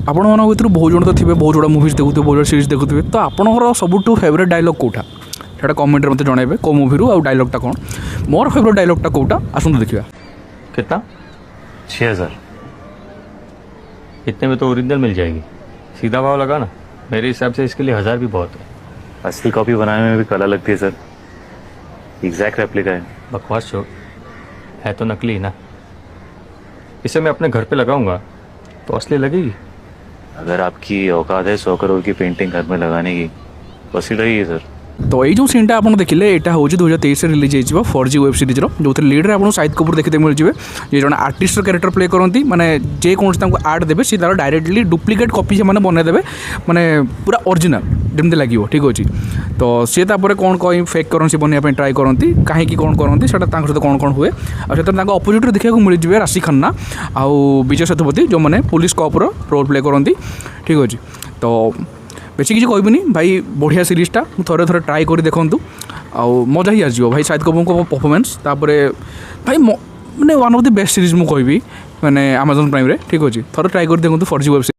आपण मन भर बहुत जन तो थे बहुत जोड़ा मुवीज देखुए बहुत जोड़ा सीरीज देखुए तो आपंकर सबुठ फेवरेट डायलॉग कौटा से कमेंट मत जनइबे कौ मुवी रू डायलॉगटा कौन मोर फेवरेट डायलॉगटा कौटा आसतु देखा कितना 6000 इतने में तो ओरिजिनल मिल जाएगी। सीधा भाव लगा ना, मेरे हिसाब से इसके लिए 1000 भी बहुत है। असली कॉपी बनाने में भी कला लगती है सर, एग्जैक्ट रेप्लिका है। बकवास छोड़, है तो नकली ना। इसे मैं अपने घर पे लगाऊंगा तो असली लगेगी। अगर आपकी औकात है 100 करोड़ की पेंटिंग घर में लगाने की, असली लगेगी सर। तो ये जो सीनटा आप देखिले यहाँ हूँ 2023 रिलीज हो 4G वेब सीरीज जो लीड में आपको शाहिद कपूर देखते मिलते ये जन आर्टिस्ट कैरेक्टर प्ले करती माने जे कौन आर्ट देवे सी तार डायरेक्टली डुप्लिकेट कॉपी से बनईदेवे माने पूरा ओरिजिनल जमी लगे ठीक अच्छे। तो सी कौन कहीं फेक करेंसी बनवाई ट्राए करती कहीं कौन करती सहित कौन कौन हुए और अपोजिट देखा मिल राशि खन्ना आउ विजय सेतुपति जो मैंने पुलिस कॉपर रोल प्ले करती ठीक अच्छे। तो बेसी किसी कहबी भाई बढ़िया सीरीजटा थे थे ट्राए कर देखूँ आउ मजा ही आसो भाई शाहिद कपूर को परफॉर्मेंस भाई मैंने one of the best series मुझे कहबी मैंने Amazon प्राइम रे ठीक अच्छे थे ट्राए कर देखूँ 4G वेब सीरीज।